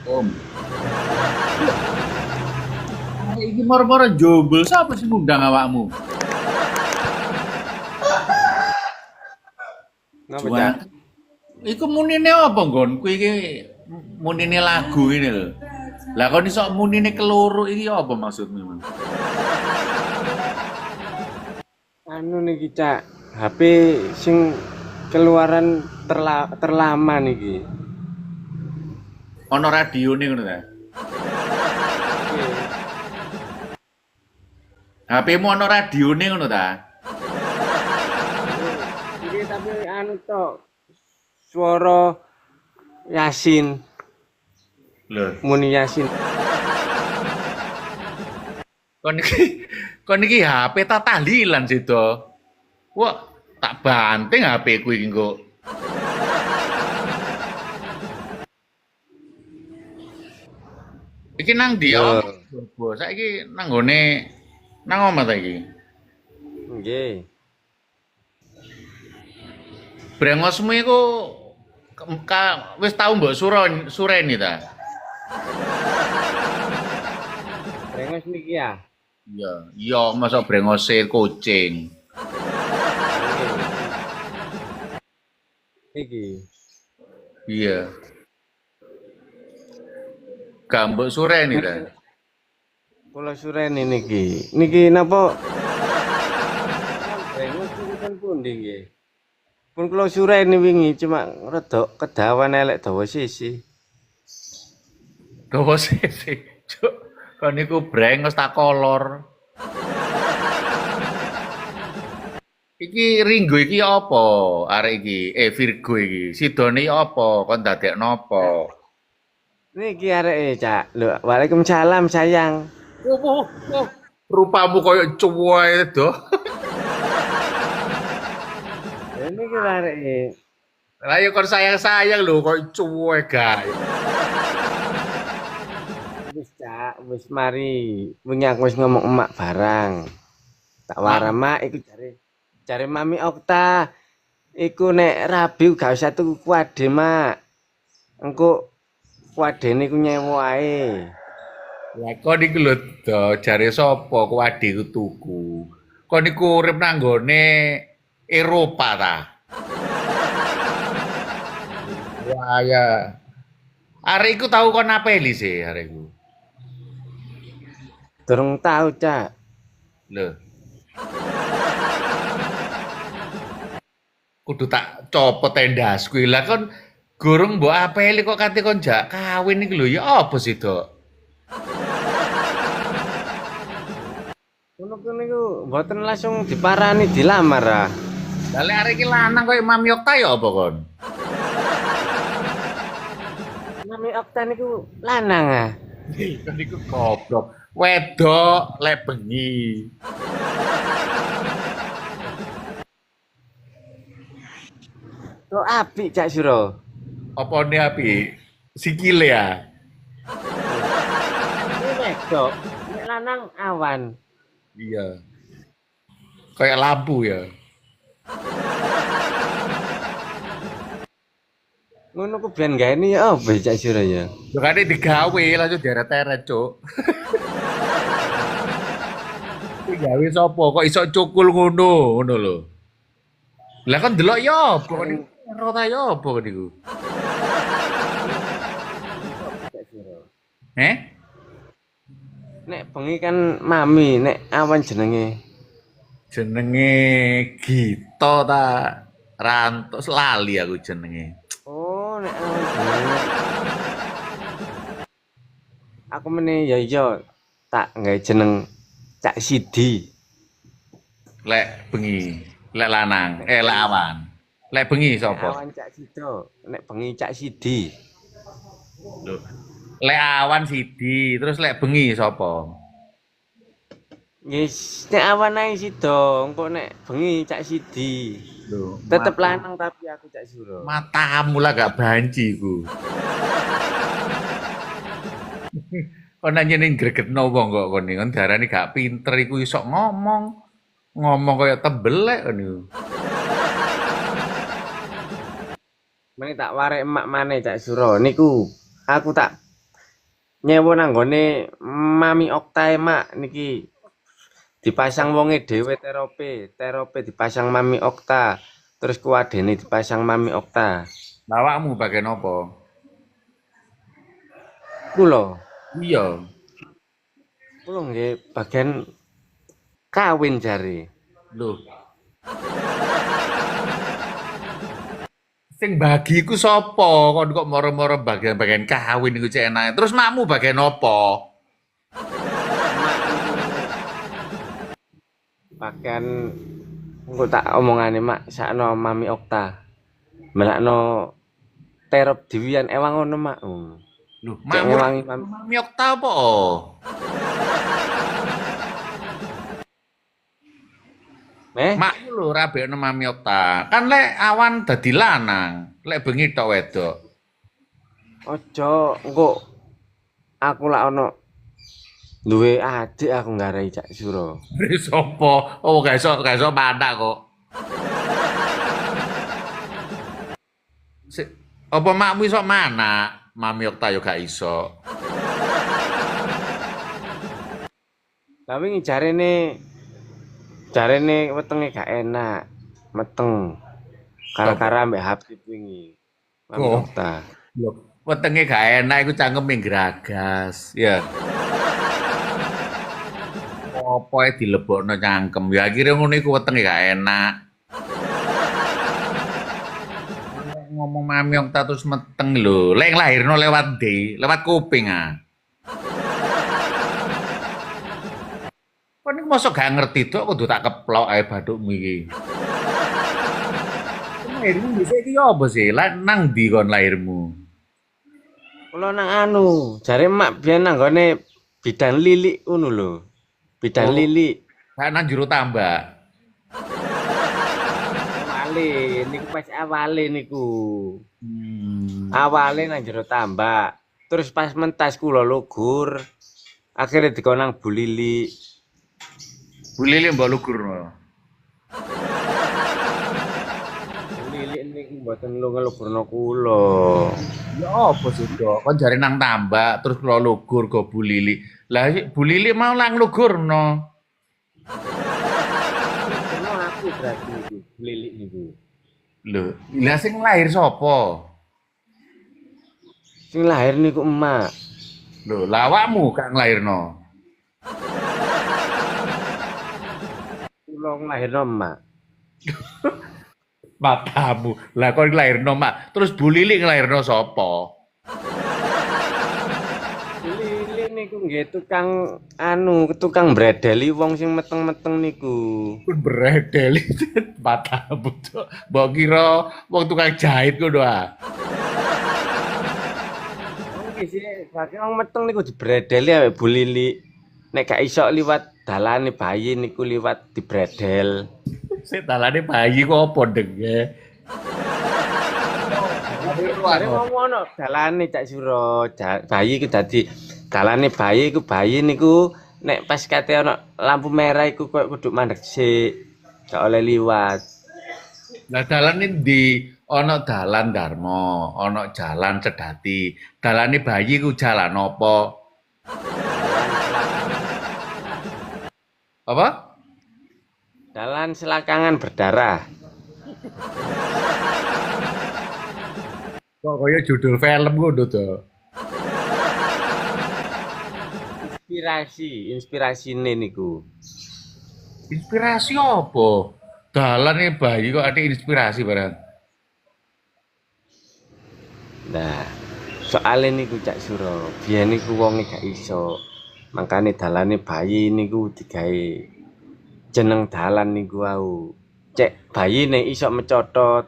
Om. Iki moro-moro jombel sapa sing ngundang awakmu? Napa, Cak? Juang. Iku munine apa nggonku iki munine lagu ini lho. Lah kon iso munine keloro iki apa maksudmu, Mas? Anu niki, Cak. HP sing keluaran terlama niki. Ana radione ngono ta? Nggih. HP-mu ana radione ngono ta? Niki tapi anu tok. Suara Yasin, Lho, Muni Yasin. kon iki kon iki HP ta tahlilan sida. Wah, tak banting HP ku iki engko. Iki nang ndi Lho, Om? Saiki nang nggone nang omah ta iki? nggih. Brengosmu iku wis tau mbok sureni ta? Brengos niki ya. Iya, iya masa brengose kucing. Niki. Iya. Gak mbok sureni ta? Kula sureni niki. Niki napa brengos niki pun pundi nggih. Pun kula sureni wingi cuma rada kedawan elek dawa sisi. Dawa sisi. Cuk, kon niku brengos tak kolor. Iki Ringgo iki apa? Arek iki, Virgo iki. Sidone iki apa? Kon dadekno apa? Niki areke, Cak. Lho, waalaikumsalam sayang. Oh, rupamu koyo cuwek do. Lha niki areke. Lah ya kon sayang-sayang lho koyo cuwek gae. Wis, Cak, wis mari. Wingi aku wis ngomong emak barang. Tak wara Mak, mak iku jare Mami Okta. Iku nek rabi gak usah tuku kuade, Mak. Engko kuadene ku nyewa ae. lah kon iku lho do jare sapa ku adikku tuku. Kon iku urip nang nggone Eropa ta? Wah ya. Arek iku tau kon apeli sih arekku. Durung tau, Cak. Lho, kudu tak copot tendasku. Lah kon gurung mbok apeli kok kanthi kon jak kawin iki lho ya apa sih, Dok? Ngono kene iku mboten langsung diparani dilamar ah. Lah lek arek iki lanang koyo Mami Okta ya apa kon? Mami Okta niku lanang ah. Kon iku goblok. Wedok lek bengi. Kok apik Cak Suro. Opone api? Sikile ya. Ini wedok, nek lanang awan. Iya. Kayak lampu ya. Ngono ku ben gaene ya apa Cak Suro ya? Makanya digawe langsung deret-deret, Cuk. Digawe sapa kok iso cukul ngono lho. Lah kan delok ya apa kon iku ero ta ya apa kon iku? Cak Suro. Eh? Nek bengi kan Mami, nek awan jenenge. Jenenge Gito ta Ranto lali aku jenenge. Oh, nek awan jenenge. Aku meneh ya iya tak nggawe jeneng Cak Sidi. Lek bengi, lek lanang, lek awan. Lek bengi Nek sapa? awan Cak Sido, nek bengi Cak Sidi. Lho. Lek awan Sidi, terus lek bengi sapa? Yes, nek awan ae Sido, engko nek bengi Cak Sidi. Lho, Tetep lanang tapi aku Cak Suro. matamu lah gak banci ku. Kon anjene gregetno wong kok kon iki. Kon darani gak pinter iku iso ngomong. Ngomong kaya tembelek kon iku. Mene tak warek emak maneh Cak Suro. Niku aku tak nyewa nang nggone Mami Okta Mak niki dipasang wonge dhewe terope dipasang Mami Okta. Terus kuwadene dipasang Mami Okta. Lah awakmu bagian apa? Kula, Iya. kula nggih bagian kawin jare. Loh, sing bagi iku sapa? Kon kok moro-moro bagian-bagian kawin iku cek enake. Terus makmu bagian apa? Bagian engko tak omongane Mak sakno Mami Okta. Melakno terop diwian ewang ngono Mak. Loh, Cek makmu ngewangi Mami. Mami Okta apa? Makmu lho rabekno Mami Okta. Kan lek awan dadi lanang, lek bengi tok wedok. Ojo engko aku lak ono duwe adik aku nggarai Cak Suro. Wis sapa? Oh, gak iso panak kok. Apa makmu iso mana? Mami Okta yo gak iso. Lah wingi jarene wetenge gak enak. Meteng. Kara-kara mbek Habib wingi. Mami Oh. Okta. Loh, wetenge gak enak iku cangkeme gragas, ya. Apa dilebokno cangkem? Ya akhirnya ngono iku wetenge gak enak. Ngomong Mami Okta terus meteng lho. Lek lahirno lewat ndi? Lewat kuping ah. Kon iki mosok gak ngerti tok kudu tak keplok ae bathukmu iki. Lahirmu dhisik iki apa sih? Nang ndi kon lahirmu? Kula nang anu, jare Mak biyen nang gone bidan lilik ngono lho. Bidan Oh. lilik. Gak nang jero tambak. Awale niku pas awale niku. Hmm. Awale nang jero tambak. Terus pas mentas kula lugur. Akhirnya dikonang Bu Lili. Bu Lili mbok lugurno. Bu Lili niku mboten lugur-lugurno kula. Ya apa sih, Dok? Kon jare nang tambak terus kula lugur go Bu Lili. Lah Bu Lili mau lang lugurno. Lugurno aku berarti niku, Bu Lili niku. Lho, lah sing lahir sapa? Sing lahir niku emak. Lho, lah awakmu gak nglairno. Kula nglahirno emak. Matamu. Lah kon nglairno, Mak. Terus Bu Lili nglairno sapa? Bu Lili niku nggih tukang anu, tukang bredeli wong sing meteng-meteng niku. Kun beredel. Matamu, Dok. Mbok kira wong tukang jahit ngono ah. Oke sih, saking wong meteng niku dibredeli ambek Bu Lili. Nek gak iso liwat dalane bayi niku liwat dibredel. Sik dalane bayi kok apa denge. Are ngono dalane Cak Suro, bayi iku dadi dalane bayi niku nek pas kate ana lampu merah iku koyo kudu mandek sik. Gak oleh liwat. Lah dalane ndi? Ana dalan Darmo, ana jalan Cedati. Dalane bayi ku jalan apa? Apa? Dalan selakangan berdarah. Kok kaya judul film ngono to. Inspirasine niku. Inspirasi apa? Dalane bayi kok ada inspirasi barang. Nah, soalnya niku Cak Suro, biyen niku wonge gak iso. Makane dalane bayi niku digawe jeneng dalan niku wau. Cek bayine iso mecotot.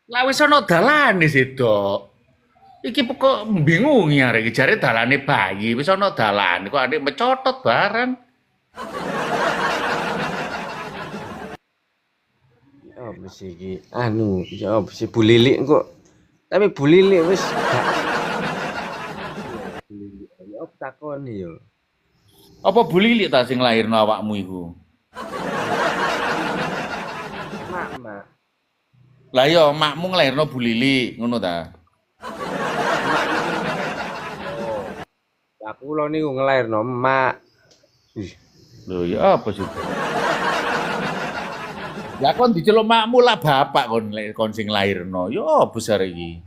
Lah wis ana dalane sih, Dok. Iki kok mbingungi arek iki jare dalane bayi, wis ana dalane kok adik mecotot barang. Ya apa sih iki? Anu, ya apa sih Bu Lili kok. Tapi Bu Lili wis gak Bu Lili. Ya apa takoni yo. Apa Bu Lili ta sing lairno awakmu iku? Mak, Mak. Lah ya makmu nglairno Bu Lili, ngono ta? Emak niku oh, lah kula niku nglairno emak. Ih, Lho ya apa sih? Lah kon diceluk makmu lah bapak kon sing nglairno. Ya apa besar iki?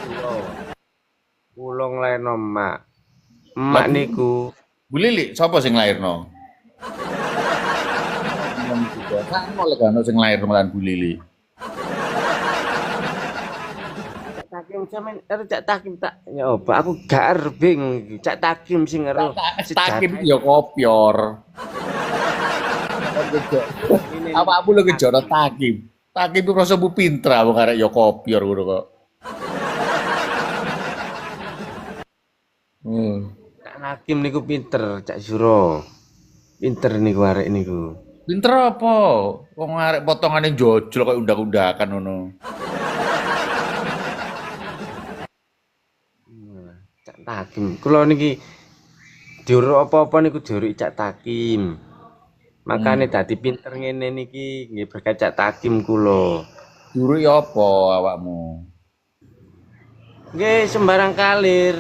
kula kula nglairno emak. Lah Emak niku Bu Lili sapa sing nglairno? Ngomong juga. Sakno lek ana sing nglairno kan Bu Lili. Cak Takim sampean ero Cak Takim tak nyoba aku gak ero bingung iki. Cak Takim sing ero Takim sejarah ya kopior. ini Awakmu lho kejono Takim. Takim ku rasa bu pinter wong arek ya kopior ngono kok. Hmm. Cak Takim niku pinter Cak Suro. Pinter niku arek niku. Pinter apa? Wong arek potongane jojol kok undak-undakan ngono. Cak Takim. Kula niki diuruk apa-apa niku diuruki Cak Takim. Makane Hmm. dadi pinter ngene niki nggih berkat Cak Takim kula. Juru ya apa awakmu? Nggih sembarang kalir.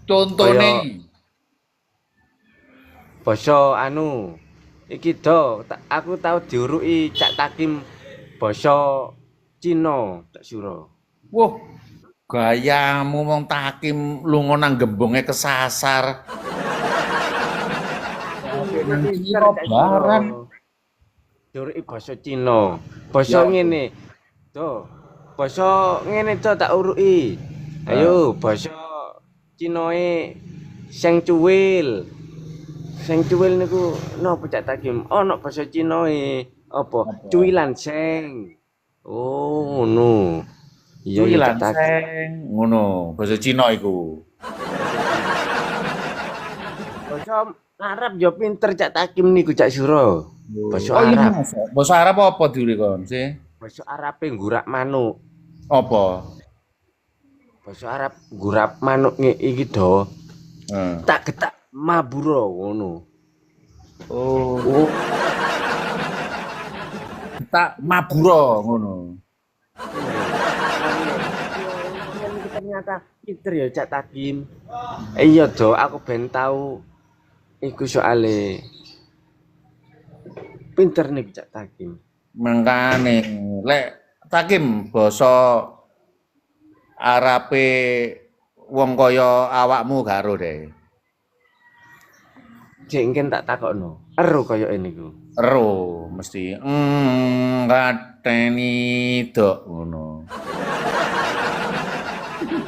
Contone. Kaya basa anu iki aku tau diuruki Cak Takim basa Cina Cak Suro. Wah, gayamu wong Takim lunga nang gembonge kesasar. Sampai nang Pinter Cina Cak Suro. barang. Diuruki basa Cina. Basa Ya apa? ngene. Basa ngene tak uruki. Heeh. Ayo basa Cinae Seng Cuwil. Seng Cuwil niku napa Cak Takim? Ana basa Cinae apa? Apa? Cuwilan seng. Oh, ngono. Iya ya Cak Cuwilan Takim. seng ngono, basa Cina iku. Basa Arab ya pinter Cak Takim niku Cak Suro. Basa Oh iya Arab. masa? Basa Arab apa diure kon sih? Basa Arabe nggurak manuk. Apa? Basa Arab nggurak manuk iki Heeh. tak getak mabura ngono. Oh, Oh, tak mabura ngono. ternyata pinter ya Cak Takim. Iya aku ben tau iku soale pinter nih Cak Takim. Mangkane lek Takim basa Arabe wong kaya awakmu garo deh. Jek engken tak takokno. Ero kaya niku. Ero mesti ngateni dok ngono.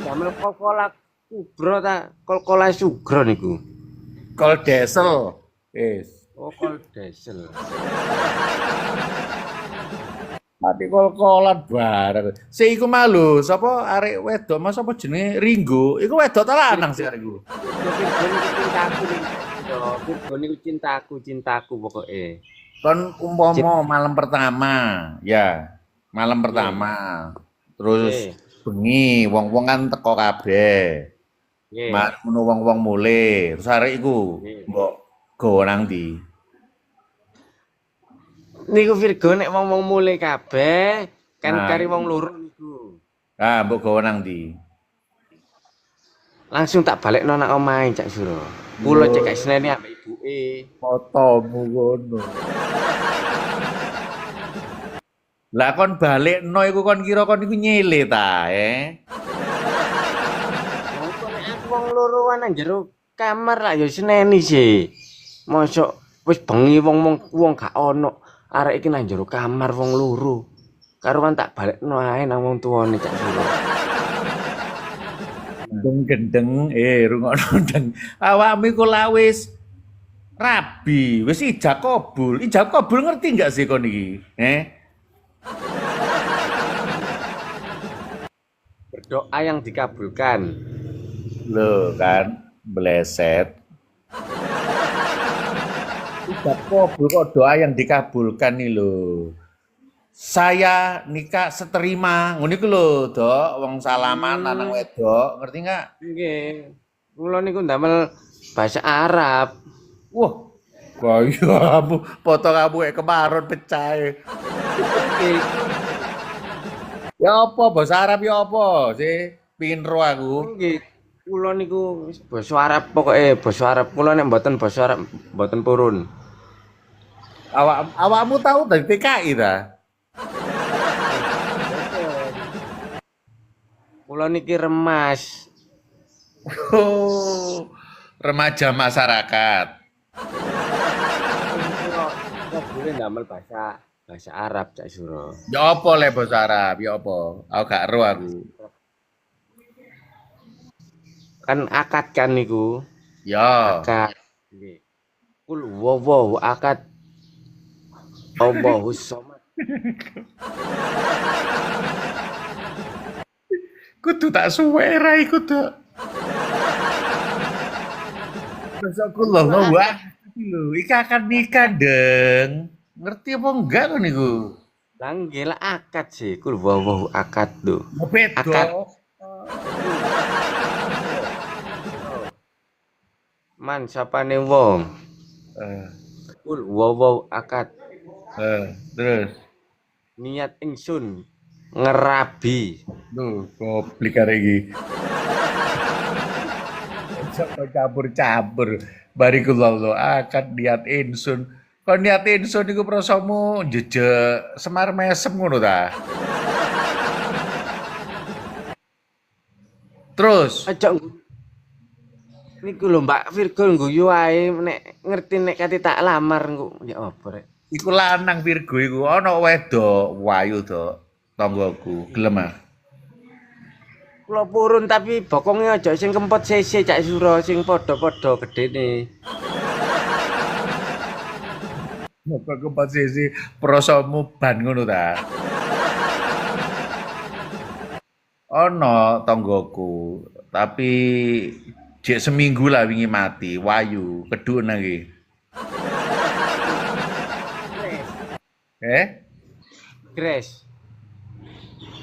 Damel kol-kola kubro ta kol-kola sugro niku. Kol desel. Wis. Oh, kol desel. Mati kol-kolan bareng. Sik iku malu, sapa arek wedok Mas apa jenenge Ringgo? Iku wedok ta lanang sih arek iku? Virgo niku cintaku, cintaku pokoke. Kon umpama malam pertama, ya. Malam pertama. Terus Nggih, bengi wong-wong kan teko kabeh. nggih, Ngono wong-wong mulih. Terus arek iku nggih. mbok gawa nang ndi? Niku Virgo nek wong-wong mulih kabeh kan Nah, kari wong loro niku. ah mbok gawa nang ndi? Langsung tak balekno nang omahe Cak Suro. Kula Yo, cekak seneni ambek ibuke. fotomu ngono. Lah kon balekno iku kon kira kon iku nyele ta, Lah kok nek aku wong loro nang jero kamar lah ya seneni sih. Mosok wis bengi wong gak ono. Arek iki nang jero kamar wong loro. Karuan tak balekno ae nang wong tuane Cak Suro. Gendeng-gendeng, rungokno ndeng. Awakmu iku lak wis rabi, wis ijab kabul. Ijab kabul ngerti nggak sih kon iki? Berdoa yang dikabulkan. Lho kan, bleset. Ijab kabul kok doa yang dikabulkan nih lho. Saya nikah seterima, ngono iku lho, Dok. Wong salaman lanang wedok, ngerti nggak? Nggih. Kula niku ndamel bahasa Arab. Wah, Kayamu, foto kamu kayak kemarin pecah. Oke, Ya apa bahasa Arab ya apa sih? Pingin ro aku. nggih. Kula niku wis basa Arab pokoke basa Arab kula nek mboten basa Arab mboten purun. Awakmu tahu dari TKI ta? Kula niki remas. Oh, remaja masyarakat. Kok boleh ndamel bahasa bahasa Arab Cak Suro. Ya apa le bahasa Arab? Ya apa? Aku gak ero aku. Kan akad kan niku. Ya. Akad. Nggih. Kul huwallahu akad. Allahus somad. Kudu tak suwera iku tok. Besokku loh wah. Lho, iki akan nikah, Deng. Ngerti apa enggak kan niku? Lah nggih lah akad sih. Kul huwallahu akad tuh. Mau beda. Akad. Man sapane wong. Eh, Kul huwallahu akad. terus. Niat ingsun ngerabi. Duh, goblok arek iki. Sok campur-campur. Bariku lolo akan niat insun. Kon niat insun iku prasamu jejeg Semar Mesem ngono ta? Terus, Aja niku lho Mbak Virgo ngguyu wae nek ngerti nek kate tak lamar engko ya apa rek. iku lanang Virgo iku ana wedok wayu to tanggoku. Gelem ah. Kula purun tapi bokonge aja sing kempot sese Cak Suro sing padha-padha gedene. Apa keempat sisi prasamu ban ngono ta? Ana tanggoku, tapi jek seminggu lah wingi mati, wayu, kedun lagi. Eh? Grace.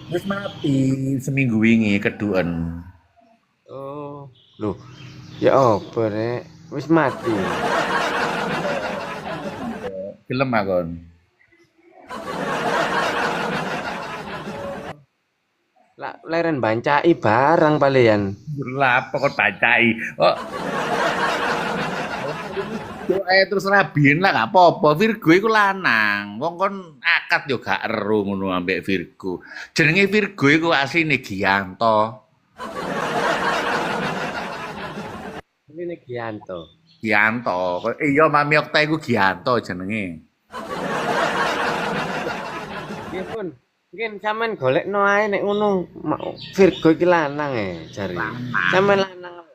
Wis mati seminggu wingi keduen. Oh, lho. Ya apa rek? Wis mati. Gelem akon. Lah leren bancai barang palean. Lah apa kon bacai. Oh. Doae terus rabien lah gak apa-apa. Virgo iku lanang. Wong kon akad yo gak ero ngono ambek Virgo. Jenenge Virgo iku asline Gianto. Ini Gianto. Gianto. Iya Mami Okta iku Gianto jenenge. Nggih pun. Mungkin sampean golekno ae nek ngono Virgo iki lanang jare. Sampean lanang.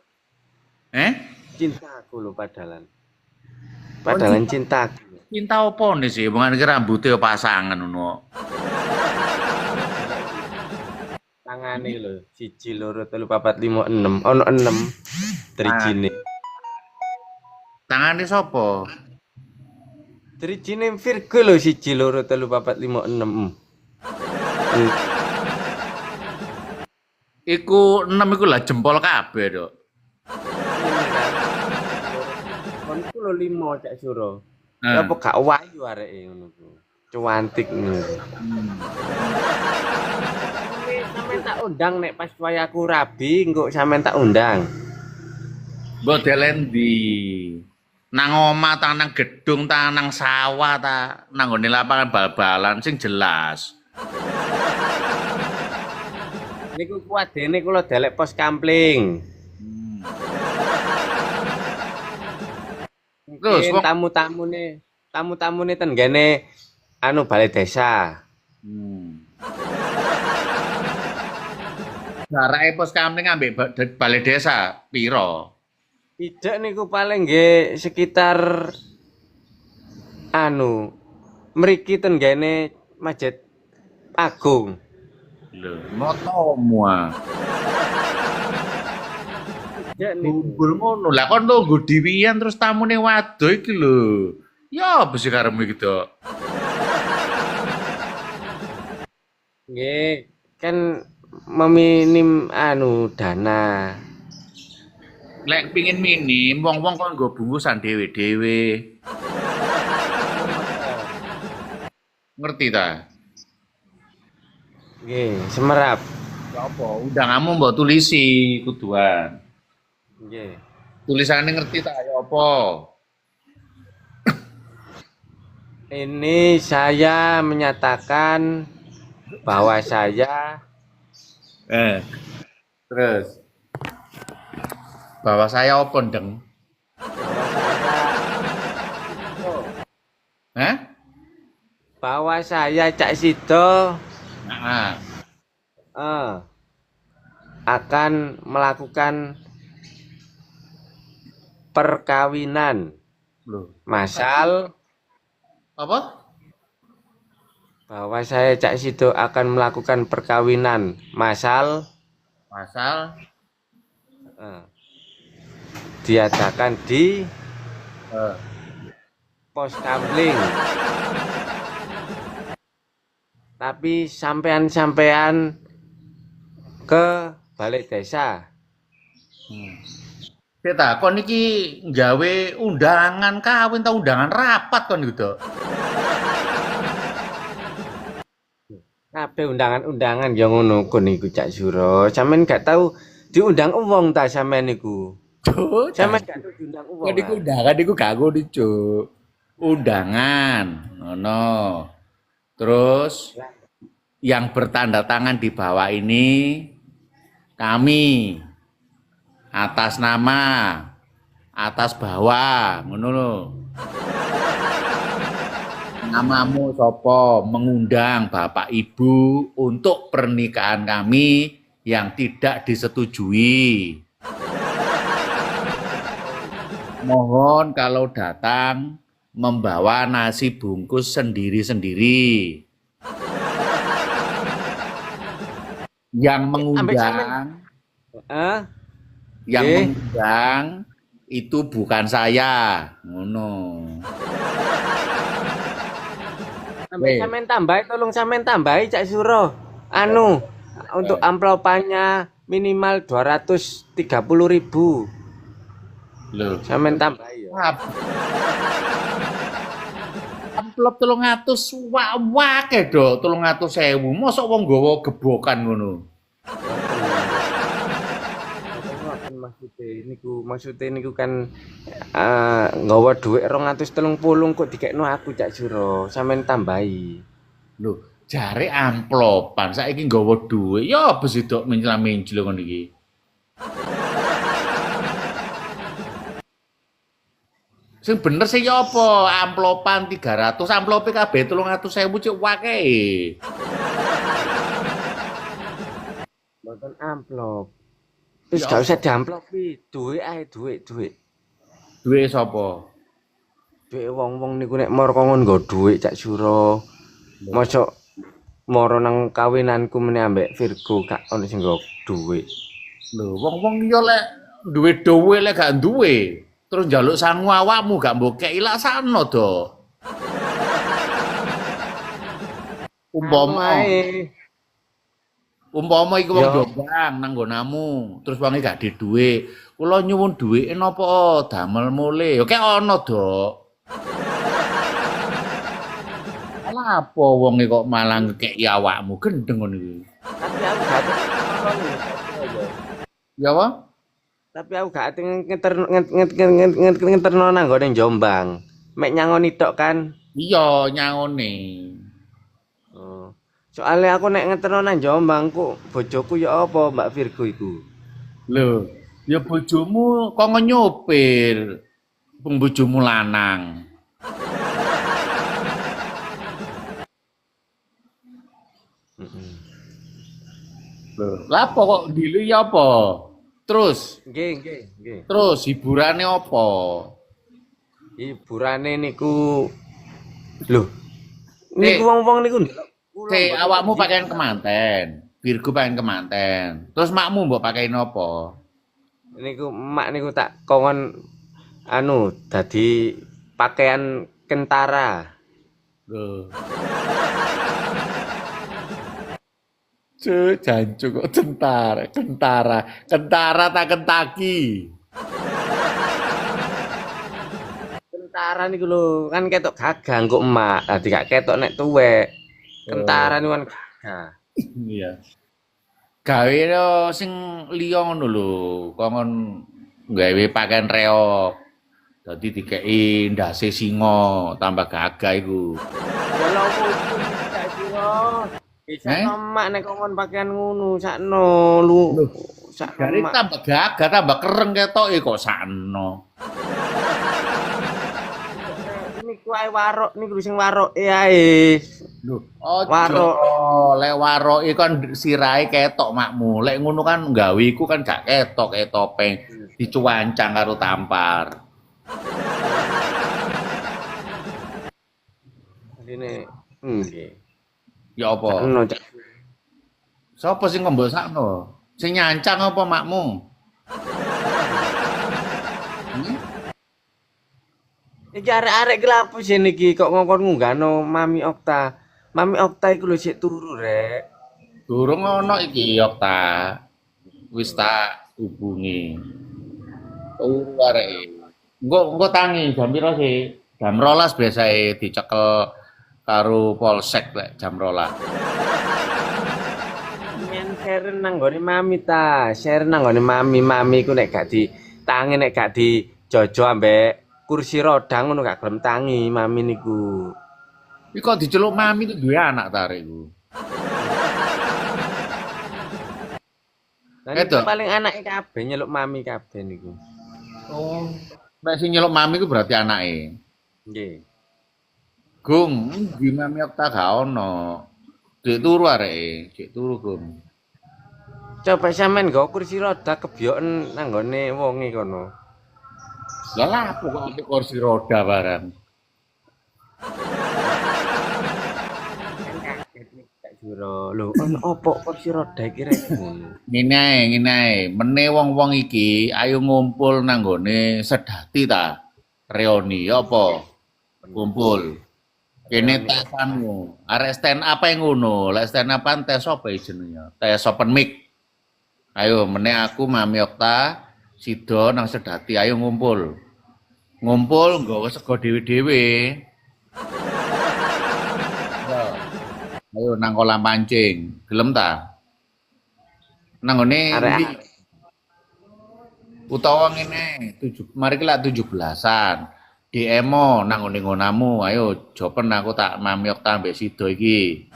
Eh? Cintaku lho padalan. Padalan cintaku. Cinta opo nih sih? Bukan ke rambutnya pasangan ngono. Tangane lho 1 2 3 4 5 6. Ono 6 drijine. Tangane sapa? Drijine Virgo lho 1 2 3 4 5 6. Iku 6 iku lah jempol kabeh, Dok. Kon ku lho 5 Cak Suro. Eh. Ya apa gak wayu areke ngono ku. Cuantik ngono. Sampeyan tak undang nek pas wayaku rabi engko sampeyan tak undang. Mbok delen ndi? Nang omah ta nang gedung ta nang sawah ta nang nggone lapangan bal-balan sing jelas. Niku kuwadene kula delek pos kampling. Terus Mungkin tamu-tamune ten gene anu balai desa. Jarake pos kampling ambek balai desa piro? Tidak niku paling nggih sekitar anu mriki ten gene Masjid Agung. Lho, motomu ah. Tidak niku. Kumpul ngono. Lah kon nunggu diwian terus tamune waduh iki lho. Ya apa sih karemu iki, Dok? Nggih, kan meminim anu dana. Lek pingin minim, wong-wong kon nggo bungkusan dhewe-dhewe. Ngerti ta? Nggih, semerap. Ya apa? Undanganmu mbok tulisi kuduan. Nggih. Tulisannya ngerti tak ya apa? Ini saya menyatakan bahwa saya Terus bahwa saya apa ndeng? Hah? bahwa saya Cak Sido Nah, eh, akan melakukan perkawinan loh. massal, Apa? bahwa saya Cak Sido akan melakukan perkawinan massal Pasal eh, diadakan di eh, pos kamling. Tapi sampean-sampean ke balai desa. kita kon iki gawe undangan kawin ta undangan rapat kon gitu. Kabeh undangan-undangan ya ngono kon niku Cak Suro. Sampeyan gak tahu diundang wong ta sampean niku. Sampeyan gak tahu diundang wong. Kon iku undangan iku gak ngono, Cuk. Undangan, ngono. Terus yang bertanda tangan di bawah ini kami atas nama, atas bawah, ngono lho. Namamu sopo mengundang Bapak Ibu untuk pernikahan kami yang tidak disetujui. Mohon kalau datang membawa nasi bungkus sendiri-sendiri. Yang mengundang, yang Nggih. mengundang itu bukan saya, ngono. Sampeyan tambahi, tolong sampeyan tambahi Cak Suro. Anu, untuk amplopannya minimal 230.000. Loh, Sampeyan tambahi ya. amplop 300 wake do 300.000. Mosok wong nggawa gebokan ngono. Maksudnya niku kan nggawa dhuwit 230 kok dikekno aku Cak Suro. Sampeyan tambahi. Loh, jare amplopan saiki nggawa dhuwit. Ya apa sih dok mencela-mencel ngono iki. Sing bener sih ya apa? Amplopan 300, amplope kabeh 300.000 cuk wake. Mboten amplop. Terus Ya. gak usah diamplopi, duit ae, duit. Duwe sapa? Duit wong-wong niku nek mor kongon nggo duit Cak Suro. Mosok moro nang kawinanku meneh ambek Virgo gak ono sing nggo duit. Lho, wong-wong ya lek duwe dhewe lek gak duwe, terus njaluk sangu awakmu gak mbok kei laksana do. Umpama iku wong Ya. Jombang nang nggonamu, terus wonge gak di dhuwit. Kula nyuwun dhuwike napa damel mule. Ya kek ana, Dok. Alah apa wonge kok malah ngekeki awakmu gendeng ngono iki. Tapi aku gak Ya apa? Tapi aku gak ate ngeterno nang nggone Jombang. Mek nyangoni tok kan. Iya, nyangone. Oh. Soalnya aku nek ngeterno nang Jombang ku bojoku ya apa Mbak Virgo iku. Lho, ya bojomu kok nyopir. Wong bojomu lanang. Lho, lha apa kok dile ya apa? Terus, Nggih. terus hiburane apa? Hiburane niku lho. Niku wong-wong niku ndelok kula. Awakmu pakaian kemanten, Virgo pakaian kemanten. Terus makmu mbok pakein apa? Niku emak niku tak kongon anu dadi pakaian kentara. Lho. Jancuk kok kentara tak Kentucky. Kentara niku lho, kan ketok gagah engko emak. Dadi gak ketok nek tuwek. Kentara niku kan gagah. Iya. Gawe lo sing liya ngono lho, kongon gawe pakaian reog. Dadi dikeki ndase singa tambah gagah iku. Ya lha opo iku gak sira. Bisa Eh? emak nek kongkon pakaian ngono sakno lu. Loh, Sakno jare emak. tambah gagah, tambah kereng ketoke kok sakno. Niku ae warok niku sing waroke ae. Lho, aja Warok. lek waroke kan sirahe ketok makmu. Lek ngono kan gawe iku kan gak ketok topeng dicuwancang karo tampar. Dene nggih. Ya apa? Sakno cak. Sopo sing ngembok sakno? Sing nyancang apa makmu? Iki arek-arek ki lapo sih niki kok ngongkon ngunggahno Mami Okta. Mami Okta iku lho sik turu rek. Durung ono iki yok ta. Wis tak hubungi. Turu areke. Engko tangi jam piro sih? Jam 12 biasae dicekel karo polsek lek jam 12. Men share nang nggone Mami ta. Share nang nggone Mami ku nek gak di tangi nek gak di jojo ambek kursi roda ngono gak gelem tangi Mami niku. Iki kok diceluk mami ku duwe anak ta arek iku. Lah niku Edok. paling anake kabeh nyeluk Mami kabeh niku. Oh. Nek sing nyeluk mami ku berarti anake. Nggih. Gung, di mami Okta gak ono. Dik turu areke, dik turu Gung. Coba sampean nggo kursi roda kebyoken nang nggone wonge kono. Lah lapo kok ambil kursi roda barang. Kak Juro, lho ono opo kursi roda iki rek? Ngene ae. Mene wong-wong iki ayo ngumpul nang gone sedati ta. Reoni apa? Kumpul. Kene tesanmu. Arek stand up ae ngono. Lek stand upan tes apa jenenge? Tes open mic. Ayo mene aku Mami Okta Sido nang sedati ayo ngumpul. Ngumpul nggawa sego dhewe-dhewe. Ayo nang kolam pancing. Gelem ta? Nang ngene Arek ndi? Utawa ngene, mari ki lak 17-an. DM-o nang ngene ngonamu. Ayo jopen aku tak Mami Okta mbek Sido iki.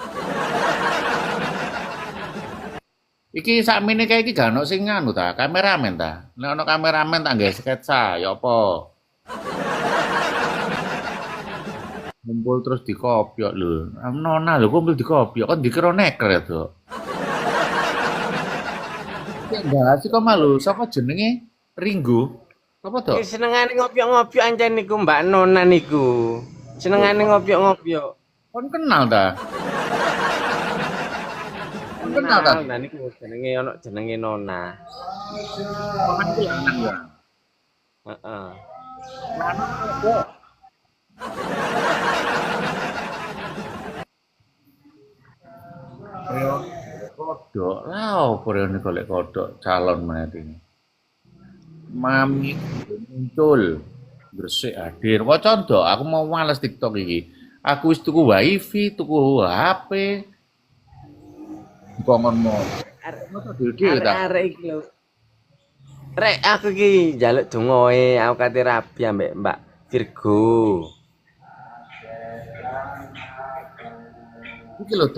Iki sakmene kae iki gak ono sing anu ta, kameramen ta. Nek ono kameramen tak nggawe sketsa, ya apa? Kumpul terus dikopiok lho. Nona lho kumpul dikopiok kan dikira neker ya, Dok. Enggak sih kok malu, sapa jenenge? Ringgo. Apa, Dok? Iki senengane ngopiok-ngopiok ancen niku Mbak Nona niku. Senengane ngopiok-ngopiok. Kon kenal ta? Kon kenal ta? Nah niku jenenge ono jenenge Nona. Kon ku lanang ya. Heeh. Lanang kok. Ayo kodok. Lah opo rene golek kodok calon meneh iki. Mami muncul gresik hadir. Waca ndok, aku mau males TikTok iki. Aku wis tuku wifi, tuku HP. Kongonmu. Masa dhewe ta? Arek iki lho. Rek aku iki njaluk dongoe aku kate rabi ambek Mbak Virgo. Iki lho